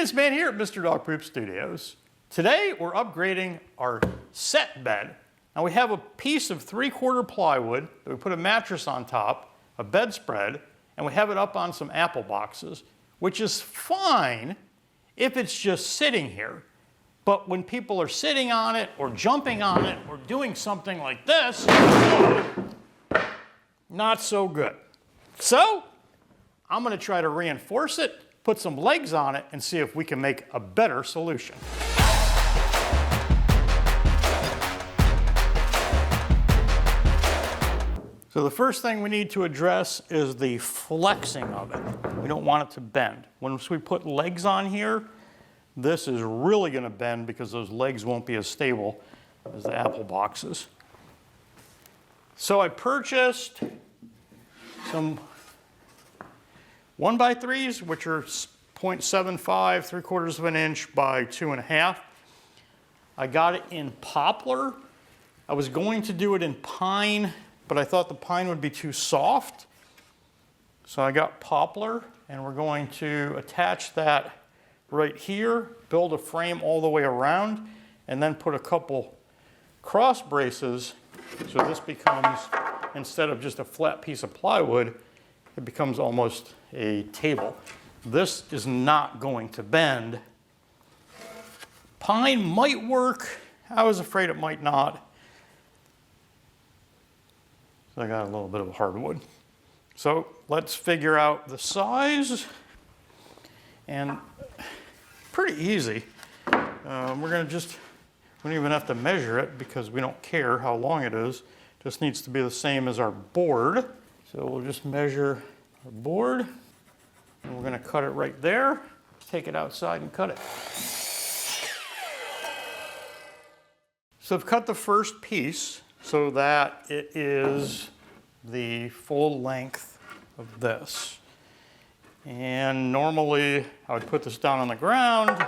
it's Man here at Mr. Dog Poop Studios. Today we're upgrading our set bed. Now we have a piece of 3/4 plywood that we put a mattress on top, a bedspread, and we have it up on some apple boxes, which is fine if it's just sitting here. But when people are sitting on it or jumping on it or doing something like this, not so good. So I'm going to try to reinforce it, put some legs on it, and see if we can make a better solution. So the first thing we need to address is the flexing of it. We don't want it to bend. Once we put legs on here, this is really going to bend because those legs won't be as stable as the apple boxes. So I purchased some 1x3s, which are 0.75, 3/4 of an inch by 2.5. I got it in poplar. I was going to do it in pine, but I thought the pine would be too soft. So I got poplar, and we're going to attach that right here, build a frame all the way around, and then put a couple cross braces so this becomes, instead of just a flat piece of plywood, it becomes almost a table. This is not going to bend. Pine might work. I was afraid it might not. So I got a little bit of hardwood. So let's figure out the size. And pretty easy. We're going to we don't even have to measure it because we don't care how long it is. It just needs to be the same as our board. So we'll just measure our board, and we're going to cut it right there. Take it outside and cut it. So I've cut the first piece so that it is the full length of this. And normally I would put this down on the ground,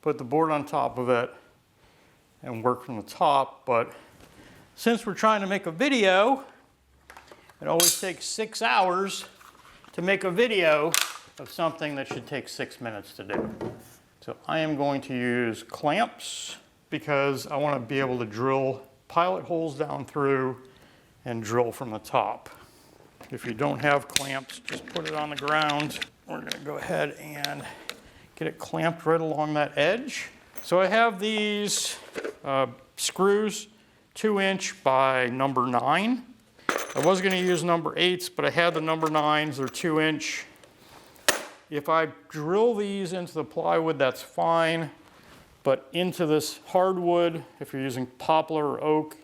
put the board on top of it, and work from the top. But since we're trying to make a video, it always takes 6 hours to make a video of something that should take 6 minutes to do. So I am going to use clamps because I want to be able to drill pilot holes down through and drill from the top. If you don't have clamps, just put it on the ground. We're going to go ahead and get it clamped right along that edge. So I have these screws, 2" by number 9. I was going to use number 8s, but I had the number 9s, they're 2". If I drill these into the plywood, that's fine, but into this hardwood, if you're using poplar or oak,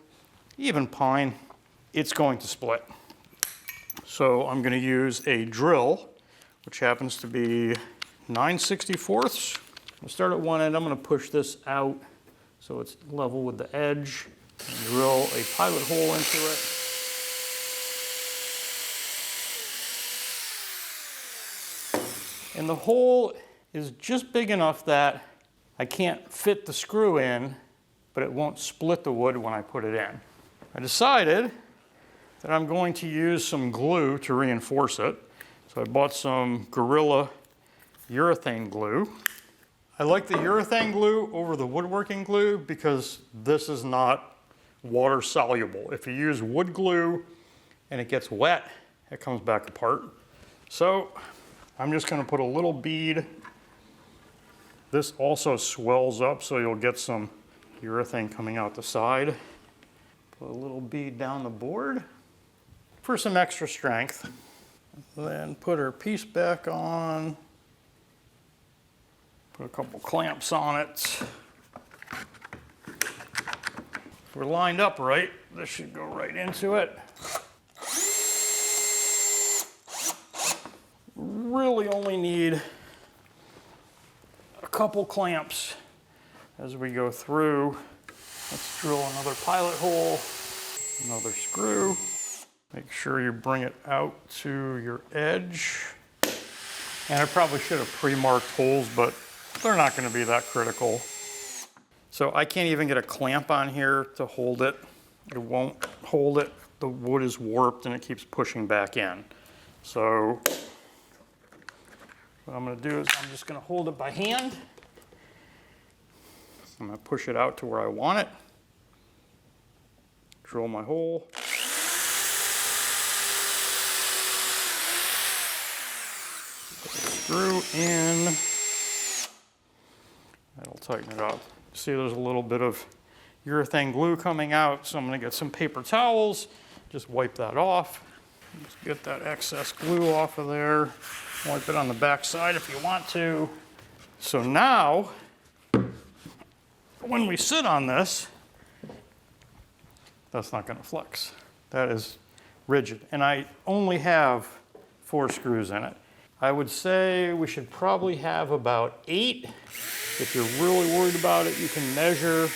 even pine, it's going to split. So I'm going to use a drill, which happens to be 9/64. I'll start at one end. I'm going to push this out so it's level with the edge, and drill a pilot hole into it. And the hole is just big enough that I can't fit the screw in, but it won't split the wood when I put it in. I decided that I'm going to use some glue to reinforce it. So I bought some Gorilla urethane glue. I like the urethane glue over the woodworking glue because this is not water soluble. If you use wood glue and it gets wet, it comes back apart. So I'm just going to put a little bead. This also swells up, so you'll get some urethane coming out the side. Put a little bead down the board for some extra strength. Then put our piece back on. Put a couple clamps on it. If we're lined up right, this should go right into it. Really only need a couple clamps as we go through. Let's drill another pilot hole, another screw. Make sure you bring it out to your edge. And I probably should have pre-marked holes, but they're not going to be that critical. So I can't even get a clamp on here to hold it. It won't hold it. The wood is warped and it keeps pushing back in. So What I'm going to do is I'm just going to hold it by hand. I'm going to push it out to where I want it. Drill my hole. Put the screw in. That'll tighten it up. See, there's a little bit of urethane glue coming out, so I'm going to get some paper towels, just wipe that off. Just get that excess glue off of there. Wipe it on the back side if you want to. So now, when we sit on this, that's not going to flex. That is rigid. And I only have 4 screws in it. I would say we should probably have about 8. If you're really worried about it, you can measure.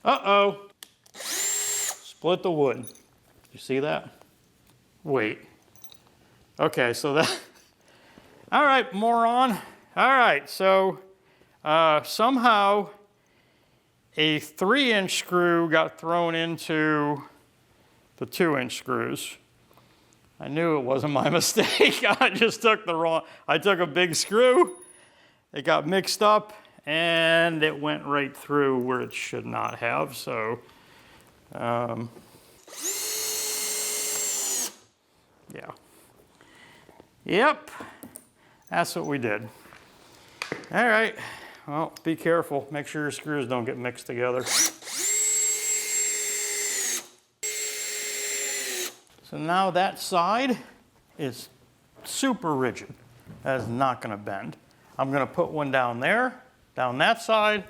Uh-oh. Split the wood. You see that? Wait. Okay, so that. All right, moron. All right, so somehow a 3-inch screw got thrown into the 2-inch screws. I knew it wasn't my mistake. I just took I took a big screw, it got mixed up, and it went right through where it should not have, so, yeah. Yep, that's what we did. All right, well, be careful. Make sure your screws don't get mixed together. So now that side is super rigid. That is not going to bend. I'm going to put one down there, down that side,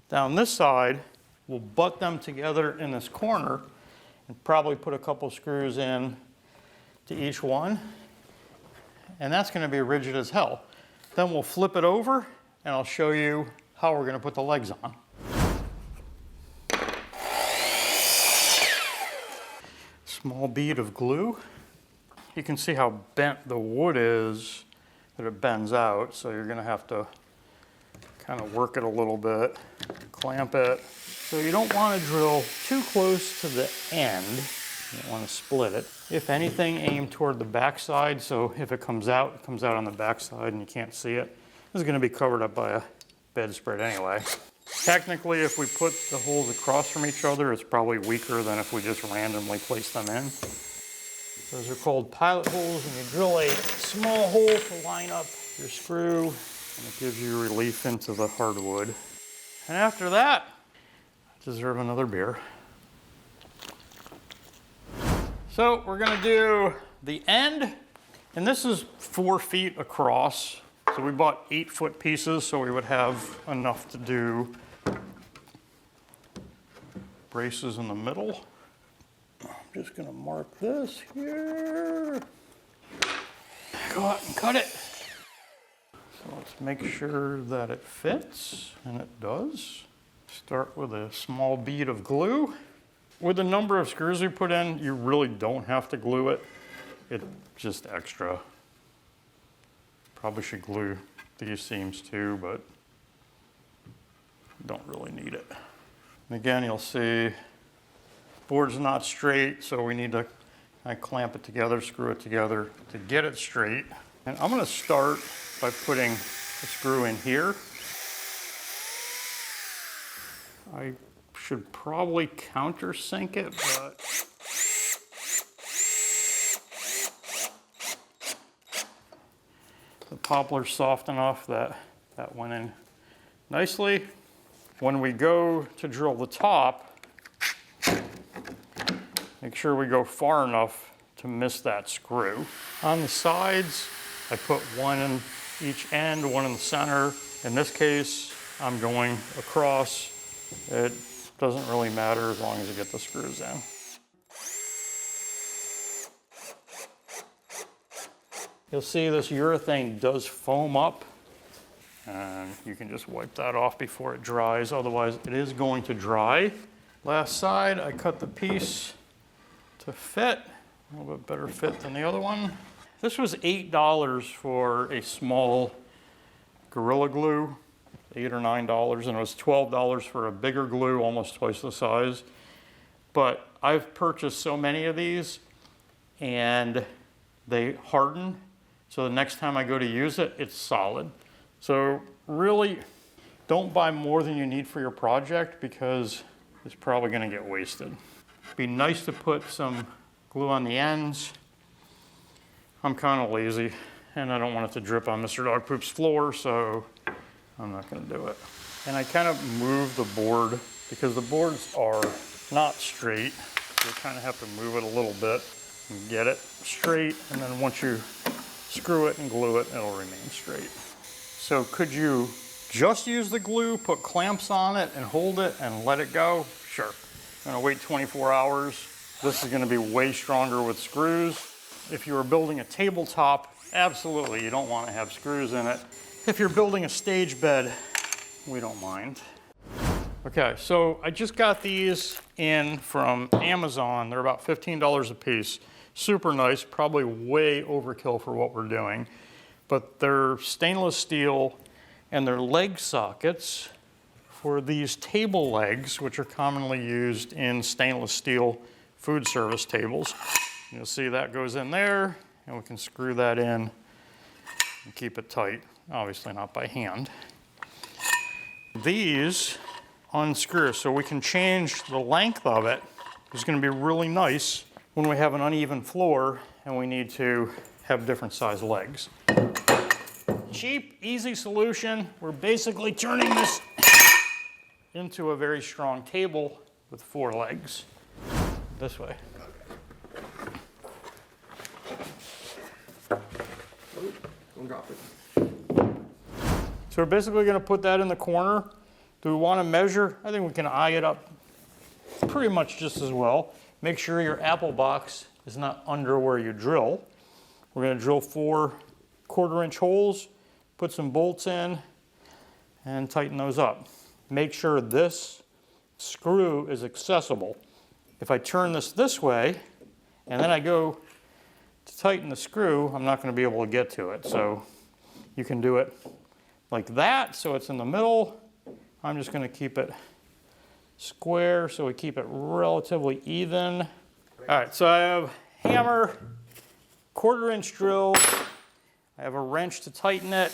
down this side. We'll butt them together in this corner and probably put a couple screws in to each one. And that's going to be rigid as hell. Then we'll flip it over and I'll show you how we're going to put the legs on. Small bead of glue. You can see how bent the wood is, that it bends out, so you're going to have to kind of work it a little bit, clamp it. So you don't want to drill too close to the end. You don't want to split it. If anything, aim toward the back side, so if it comes out on the back side and you can't see it. This is going to be covered up by a bedspread anyway. Technically, if we put the holes across from each other, it's probably weaker than if we just randomly place them in. Those are called pilot holes, and you drill a small hole to line up your screw, and it gives you relief into the hardwood. And after that, I deserve another beer. So we're gonna do the end, and this is 4 feet across. So we bought 8-foot pieces, so we would have enough to do braces in the middle. I'm just gonna mark this here. Go out and cut it. So let's make sure that it fits, and it does. Start with a small bead of glue. With the number of screws we put in, you really don't have to glue it. It's just extra. Probably should glue these seams too, but don't really need it. And again, you'll see board's not straight, so we need to clamp it together, screw it together to get it straight. And I'm gonna start by putting a screw in here. I should probably countersink it, but the poplar's soft enough that that went in nicely. When we go to drill the top, make sure we go far enough to miss that screw. On the sides, I put one in each end, one in the center. In this case, I'm going across. It doesn't really matter as long as you get the screws in. You'll see this urethane does foam up, and you can just wipe that off before it dries, otherwise it is going to dry. Last side, I cut the piece to fit, a little bit better fit than the other one. This was $8 for a small Gorilla Glue, $8 or $9, and it was $12 for a bigger glue, almost twice the size. But I've purchased so many of these, and they harden so the next time I go to use it, it's solid. So really, don't buy more than you need for your project because it's probably gonna get wasted. Be nice to put some glue on the ends. I'm kind of lazy and I don't want it to drip on Mr. Dog Poop's floor, so I'm not gonna do it. And I kind of move the board because the boards are not straight. So you kind of have to move it a little bit and get it straight. And then once you screw it and glue it, it'll remain straight. So could you just use the glue, put clamps on it and hold it and let it go? Sure. I'm gonna wait 24 hours. This is gonna be way stronger with screws. If you were building a tabletop, absolutely, you don't wanna have screws in it. If you're building a stage bed, we don't mind. Okay, so I just got these in from Amazon. They're about $15 a piece. Super nice, probably way overkill for what we're doing. But they're stainless steel and they're leg sockets for these table legs, which are commonly used in stainless steel food service tables. You'll see that goes in there and we can screw that in and keep it tight. Obviously not by hand. These unscrew, so we can change the length of it. It's going to be really nice when we have an uneven floor and we need to have different size legs. Cheap, easy solution. We're basically turning this into a very strong table with 4 legs. This way. Don't drop it. So we're basically going to put that in the corner. Do we want to measure? I think we can eye it up pretty much just as well. Make sure your apple box is not under where you drill. We're going to drill 4 1/4-inch holes, put some bolts in, and tighten those up. Make sure this screw is accessible. If I turn this way, and then I go to tighten the screw, I'm not going to be able to get to it. So you can do it like that, so it's in the middle. I'm just going to keep it square so we keep it relatively even. All right, so I have hammer, 1/4-inch drill. I have a wrench to tighten it.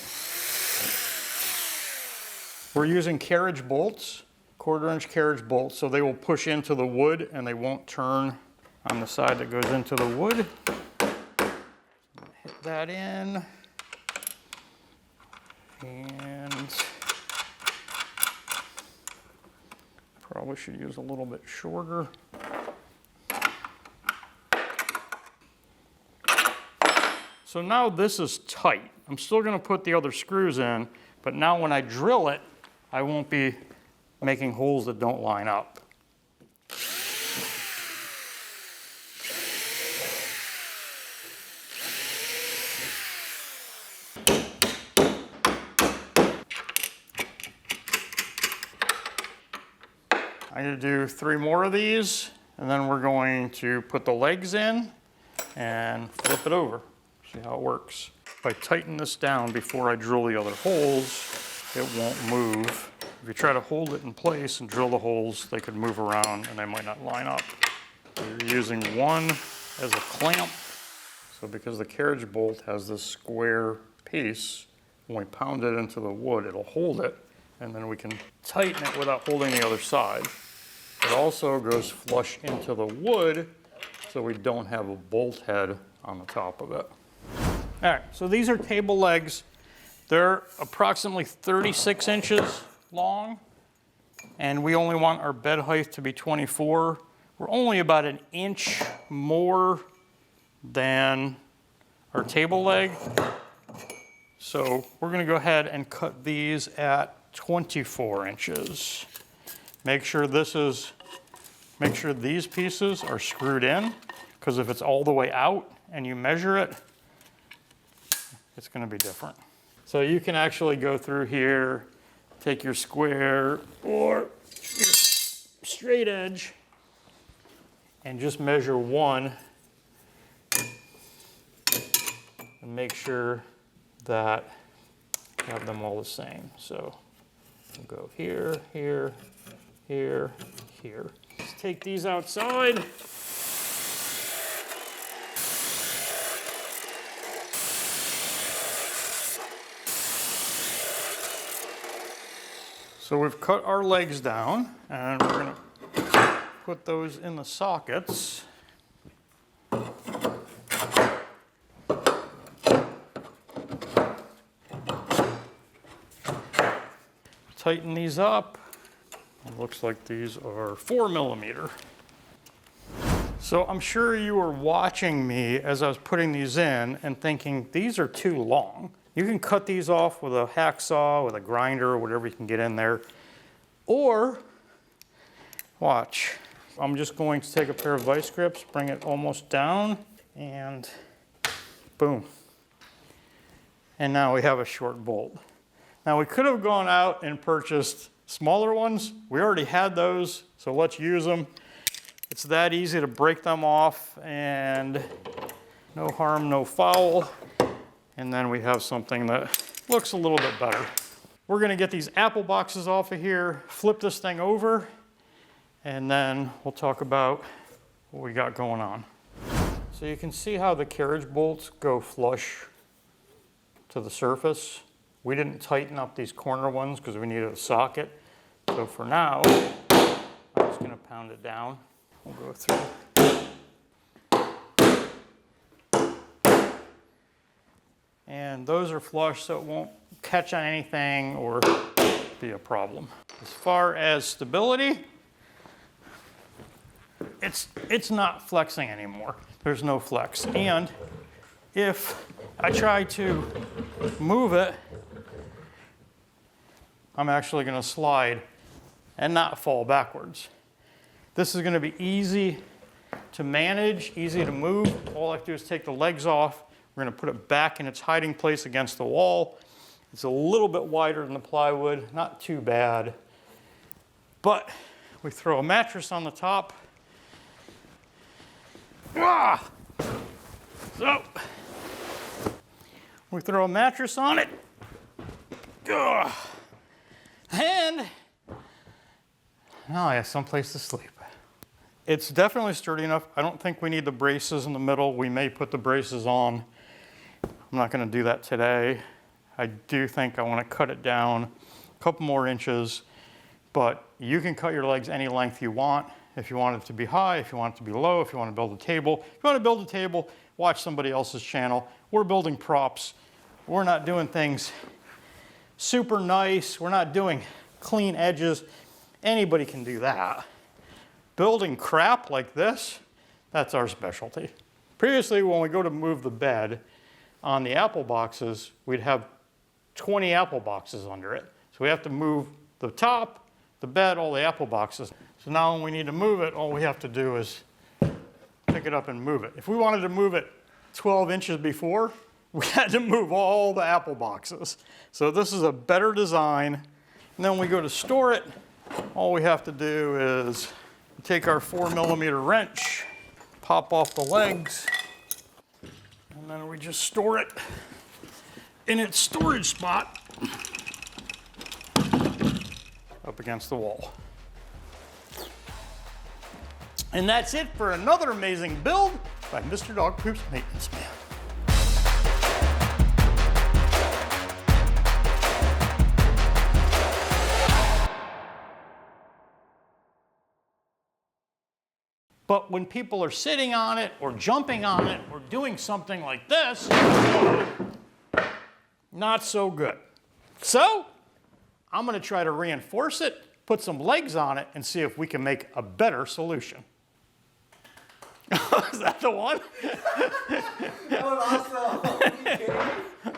We're using carriage bolts, 1/4-inch carriage bolts, so they will push into the wood and they won't turn on the side that goes into the wood. Hit that in. And probably should use a little bit shorter. So now this is tight. I'm still going to put the other screws in, but now when I drill it, I won't be making holes that don't line up. I'm going to do 3 more of these, and then we're going to put the legs in and flip it over. See how it works. If I tighten this down before I drill the other holes, it won't move. If you try to hold it in place and drill the holes, they could move around and they might not line up. You're using one as a clamp. So because the carriage bolt has this square piece, when we pound it into the wood, it'll hold it, and then we can tighten it without holding the other side. It also goes flush into the wood, so we don't have a bolt head on the top of it. All right, so these are table legs. They're approximately 36 inches long, and we only want our bed height to be 24. We're only about an inch more than our table leg. So we're gonna go ahead and cut these at 24 inches. Make sure these pieces are screwed in, because if it's all the way out and you measure it, it's going to be different. So you can actually go through here, take your square or your straight edge, and just measure one and make sure that you have them all the same. So we'll go here, here, here, here. Let's take these outside. So we've cut our legs down, and we're gonna put those in the sockets. Tighten these up. It looks like these are 4mm. So I'm sure you were watching me as I was putting these in and thinking, these are too long. You can cut these off with a hacksaw, with a grinder, or whatever you can get in there. Or, watch, I'm just going to take a pair of vice grips, bring it almost down, and boom. And now we have a short bolt. Now we could have gone out and purchased smaller ones. We already had those, so let's use them. It's that easy to break them off, and no harm, no foul. And then we have something that looks a little bit better. We're gonna get these apple boxes off of here, flip this thing over, and then we'll talk about what we got going on. So you can see how the carriage bolts go flush to the surface. We didn't tighten up these corner ones because we needed a socket. So for now, I'm just gonna pound it down. We'll go through. And those are flush, so it won't catch on anything or be a problem. As far as stability, it's not flexing anymore. There's no flex. And if I try to move it, I'm actually going to slide and not fall backwards. This is going to be easy to manage, easy to move. All I have to do is take the legs off. We're going to put it back in its hiding place against the wall. It's a little bit wider than the plywood, not too bad. But we throw a mattress on the top. So we throw a mattress on it. And now I have someplace to sleep. It's definitely sturdy enough. I don't think we need the braces in the middle. We may put the braces on. I'm not going to do that today. I do think I want to cut it down a couple more inches, but you can cut your legs any length you want. If you want it to be high, if you want it to be low, if you want to build a table. If you want to build a table, watch somebody else's channel. We're building props. We're not doing things super nice. We're not doing clean edges. Anybody can do that. Building crap like this, that's our specialty. Previously, when we go to move the bed on the apple boxes, we'd have 20 apple boxes under it. So we have to move the top, the bed, all the apple boxes. So now when we need to move it, all we have to do is pick it up and move it. If we wanted to move it 12 inches before, we had to move all the apple boxes. So this is a better design. And then when we go to store it, all we have to do is take our 4mm wrench, pop off the legs, and then we just store it in its storage spot up against the wall. And that's it for another amazing build by Mr. Dog Poop's Maintenance Man. But when people are sitting on it or jumping on it or doing something like this, not so good. So I'm going to try to reinforce it, put some legs on it, and see if we can make a better solution. Is that the one? That was awesome. Are you kidding me?